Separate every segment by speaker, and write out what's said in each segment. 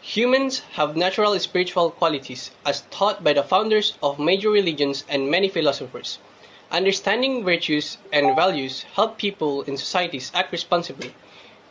Speaker 1: Humans have natural spiritual qualities, as taught by the founders of major religions and many philosophers. Understanding virtues and values help people in societies act responsibly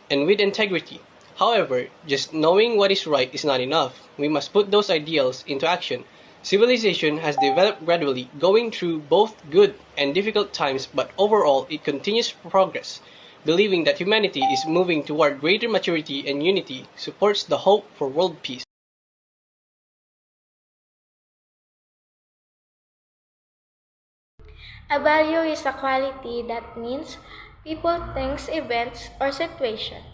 Speaker 1: and with integrity. However, just knowing what is right is not enough. We must put those ideals into action. Civilization has developed gradually, going through both good and difficult times, but overall it continues progress. Believing that humanity is moving toward greater maturity and unity supports the hope for world peace.
Speaker 2: A value is a quality that means people, things, events, or situation.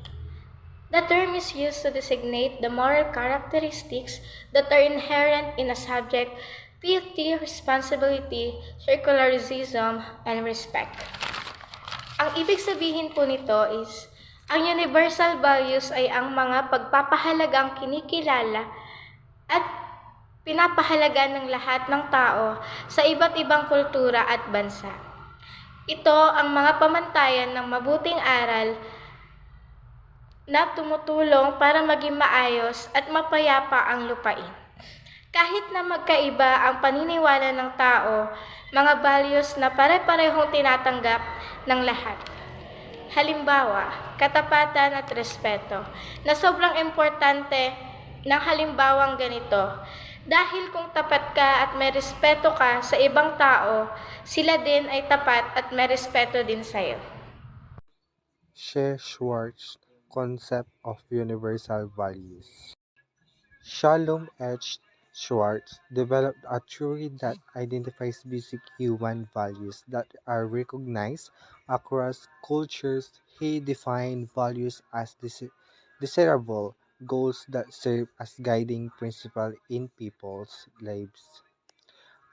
Speaker 2: The term is used to designate the moral characteristics that are inherent in a subject: piety, responsibility, secularism, and respect. Ang ibig sabihin po nito is, ang universal values ay ang mga pagpapahalagang kinikilala at pinapahalaga ng lahat ng tao sa iba't ibang kultura at bansa. Ito ang mga pamantayan ng mabuting aral na tumutulong para maging maayos at mapayapa ang lupain. Kahit na magkaiba ang paniniwala ng tao, mga values na pare-parehong tinatanggap ng lahat. Halimbawa, katapatan at respeto, na sobrang importante ng halimbawang ganito. Dahil kung tapat ka at may respeto ka sa ibang tao, sila din ay tapat at may respeto din sa'yo.
Speaker 3: She Schwartz concept of universal values. Shalom H. Schwartz developed a theory that identifies basic human values that are recognized across cultures. He defined values as desirable goals that serve as guiding principle in people's lives.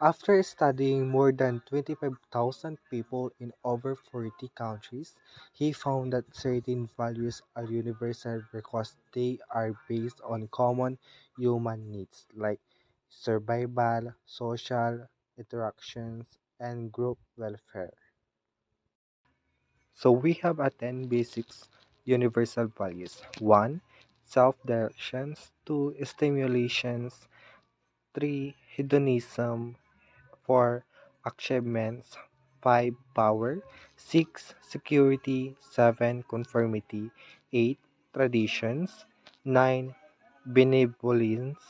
Speaker 3: After studying more than 25,000 people in over 40 countries, he found that certain values are universal because they are based on common human needs like survival, social interactions, and group welfare. So we have a 10 basics universal values. 1. Self-directions. 2. Stimulations. 3. Hedonism. 4. Achievements. 5. Power. 6. Security. 7. Conformity. 8. Traditions. 9. Benevolence.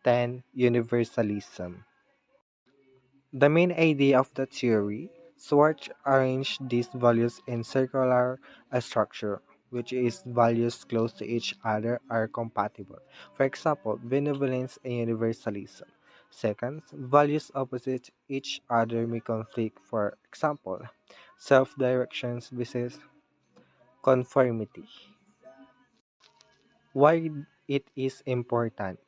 Speaker 3: 10. Universalism. The main idea of the theory, Schwartz arranged these values in circular structure, which is values close to each other are compatible. For example, benevolence and universalism. Second, values opposite each other may conflict. For example, self-directions versus conformity. Why it is important?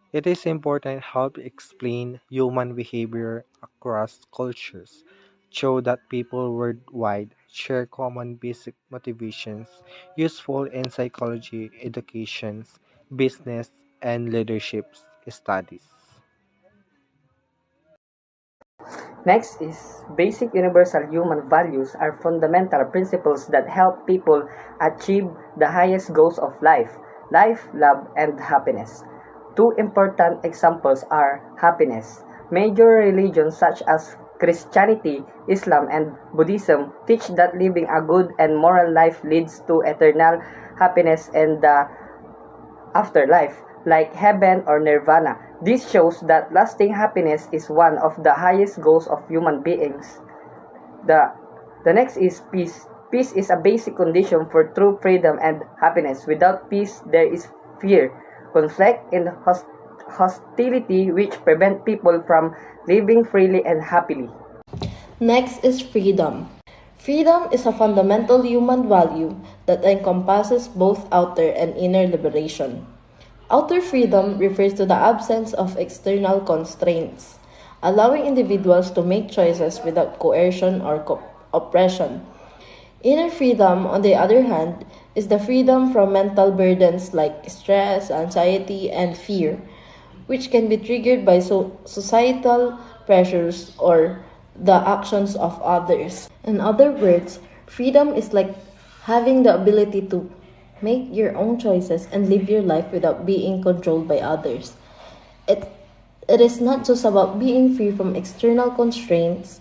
Speaker 3: It is important how to explain human behavior across cultures, show that people worldwide share common basic motivations useful in psychology, education, business, and leadership studies.
Speaker 4: Next is basic universal human values are fundamental principles that help people achieve the highest goals of life, love, and happiness. Two important examples are happiness. Major religions such as Christianity, Islam, and Buddhism teach that living a good and moral life leads to eternal happiness and the afterlife, like heaven or nirvana. This shows that lasting happiness is one of the highest goals of human beings. The, the next is peace. Peace is a basic condition for true freedom and happiness. Without peace, there is fear, conflict, and hostility which prevent people from living freely and happily.
Speaker 5: Next is freedom. Freedom is a fundamental human value that encompasses both outer and inner liberation. Outer freedom refers to the absence of external constraints, allowing individuals to make choices without coercion or oppression. Inner freedom, on the other hand, is the freedom from mental burdens like stress, anxiety, and fear, which can be triggered by societal pressures or the actions of others. In other words, freedom is like having the ability to Make your own choices and live your life without being controlled by others. It, it is not just about being free from external constraints,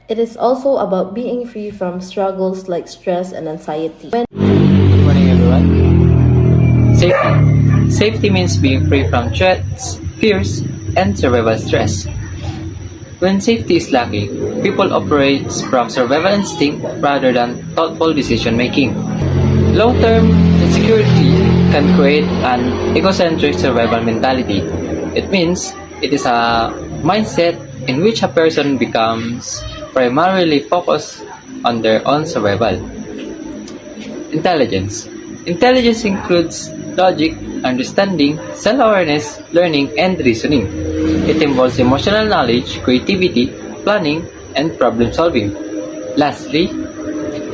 Speaker 5: it is also about being free from struggles like stress and anxiety.
Speaker 6: Good morning, everyone. Safety. Safety means being free from threats, fears, and survival stress. When safety is lacking, people operate from survival instinct rather than thoughtful decision making. Long-term insecurity can create an egocentric survival mentality. It means it is a mindset in which a person becomes primarily focused on their own survival. Intelligence. Intelligence includes logic, understanding, self-awareness, learning, and reasoning. It involves emotional knowledge, creativity, planning, and problem solving. Lastly,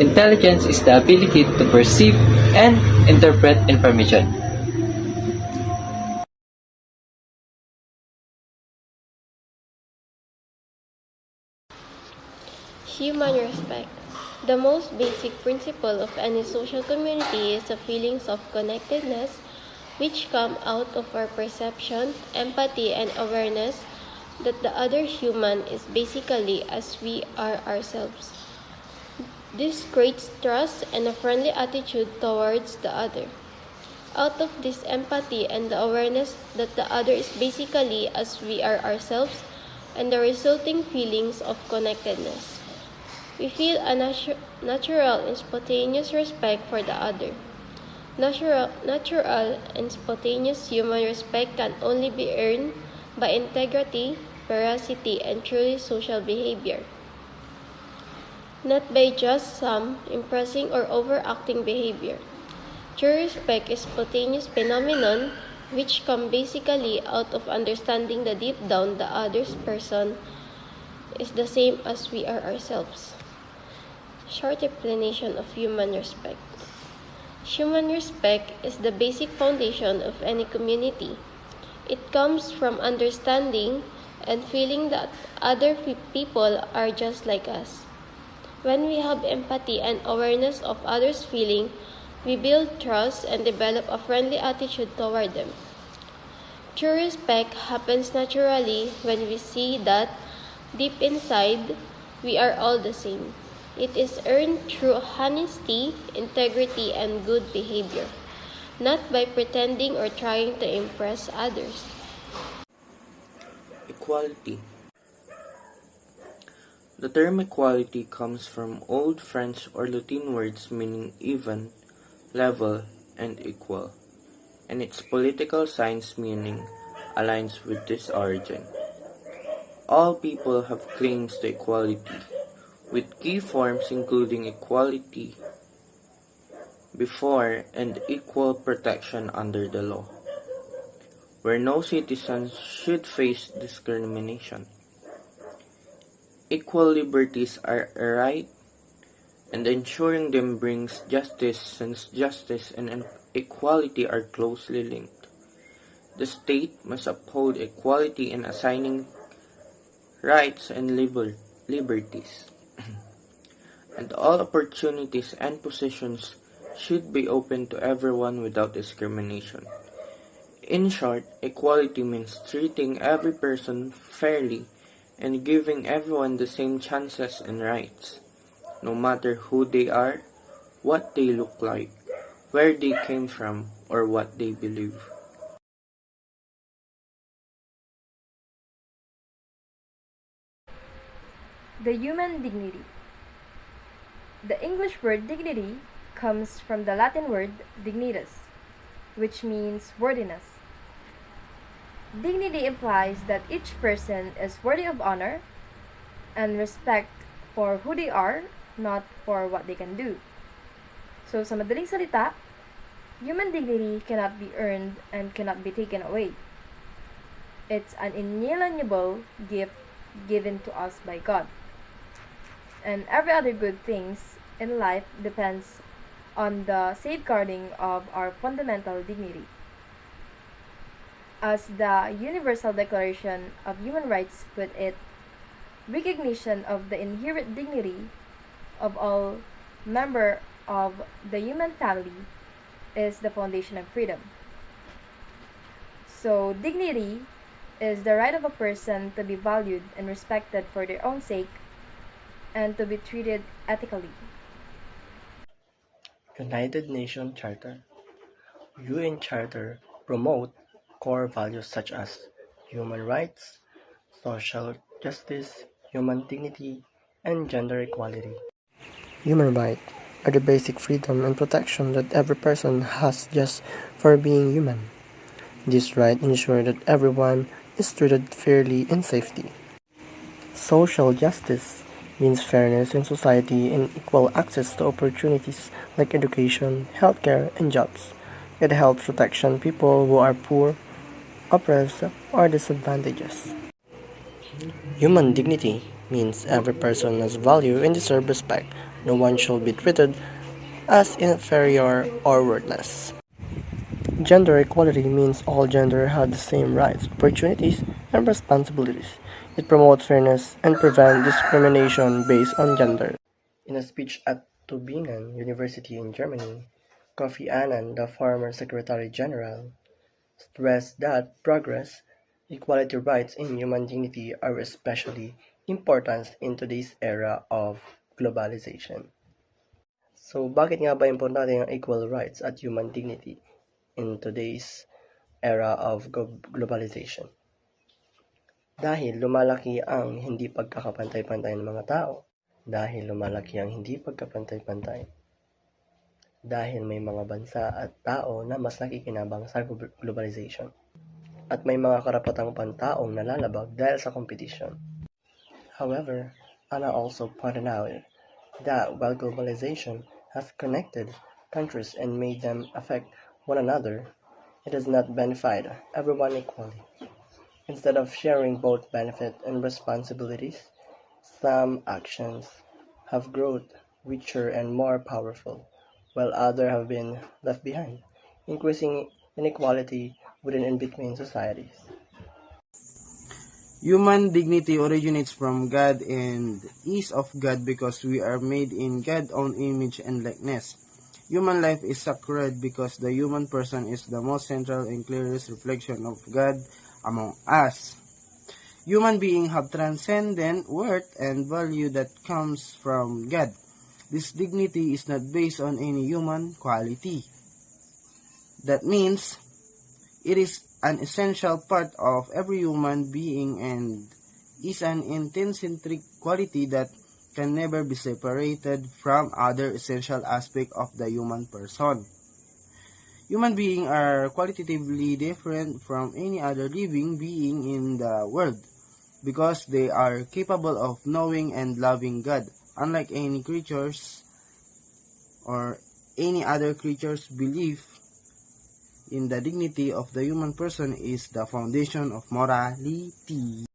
Speaker 6: intelligence is the ability to perceive and interpret information.
Speaker 7: Human respect. The most basic principle of any social community is the feelings of connectedness which come out of our perception, empathy, and awareness that the other human is basically as we are ourselves. This creates trust and a friendly attitude towards the other. Out of this empathy and the awareness that the other is basically as we are ourselves and the resulting feelings of connectedness, we feel a natural and spontaneous respect for the other. Natural and spontaneous human respect can only be earned by integrity, veracity, and truly social behavior, not by just some impressing or overacting behavior. True respect is a spontaneous phenomenon which comes basically out of understanding that deep down the other person is the same as we are ourselves. Short explanation of human respect. Human respect is the basic foundation of any community. It comes from understanding and feeling that other people are just like us. When we have empathy and awareness of others' feeling, we build trust and develop a friendly attitude toward them. True respect happens naturally when we see that deep inside we are all the same. It is earned through honesty, integrity, and good behavior, not by pretending or trying to impress others.
Speaker 8: Equality. The term equality comes from Old French or Latin words meaning even, level, and equal, and its political science meaning aligns with this origin. All people have claims to equality, with key forms including equality before and equal protection under the law, where no citizen should face discrimination. Equal liberties are a right, and ensuring them brings justice since justice and equality are closely linked. The state must uphold equality in assigning rights and liberties, and all opportunities and positions should be open to everyone without discrimination. In short, equality means treating every person fairly and giving everyone the same chances and rights, no matter who they are, what they look like, where they came from, or what they believe.
Speaker 9: The human dignity. The English word dignity comes from the Latin word dignitas, which means worthiness. Dignity implies that each person is worthy of honor and respect for who they are, not for what they can do. So, sa madaling salita, human dignity cannot be earned and cannot be taken away. It's an inalienable gift given to us by God. And every other good things in life depends on the safeguarding of our fundamental dignity. As the Universal Declaration of Human Rights put it, recognition of the inherent dignity of all members of the human family is the foundation of freedom. So, dignity is the right of a person to be valued and respected for their own sake and to be treated ethically.
Speaker 10: United Nations Charter. UN Charter promote core values such as human rights, social justice, human dignity, and gender equality.
Speaker 11: Human rights are the basic freedom and protection that every person has just for being human. These rights ensure that everyone is treated fairly and safely. Social justice means fairness in society and equal access to opportunities like education, healthcare, and jobs. It helps protection people who are poor, oppressed, or disadvantaged. Human dignity means every person has value and deserves respect. No one should be treated as inferior or worthless. Gender equality means all gender have the same rights, opportunities, and responsibilities. It promotes fairness and prevents discrimination based on gender. In a speech at Tübingen University in Germany, Kofi Annan, the former Secretary General, stressed that progress, equality rights, and human dignity are especially important in today's era of globalization. So, bakit nga ba importante ang equal rights at human dignity in today's era of globalization? Dahil lumalaki ang hindi pagkakapantay-pantay ng mga tao. Dahil lumalaki ang hindi pagkapantay-pantay. Dahil may mga bansa at tao na mas nakikinabang sa globalization. At may mga karapatang pantaong nalalabag dahil sa competition. However, Anna also pointed out that while globalization has connected countries and made them affect one another, it has not benefited everyone equally. Instead of sharing both benefit and responsibilities, some actions have grown richer and more powerful, while others have been left behind, increasing inequality within and between societies.
Speaker 12: Human dignity originates from God and is of God because we are made in God's own image and likeness. Human life is sacred because the human person is the most central and clearest reflection of God among us. Human beings have transcendent worth and value that comes from God. This dignity is not based on any human quality. That means it is an essential part of every human being and is an intrinsic quality that can never be separated from other essential aspects of the human person. Human beings are qualitatively different from any other living being in the world because they are capable of knowing and loving God. Unlike any creatures or any other creature's belief in the dignity of the human person is the foundation of morality.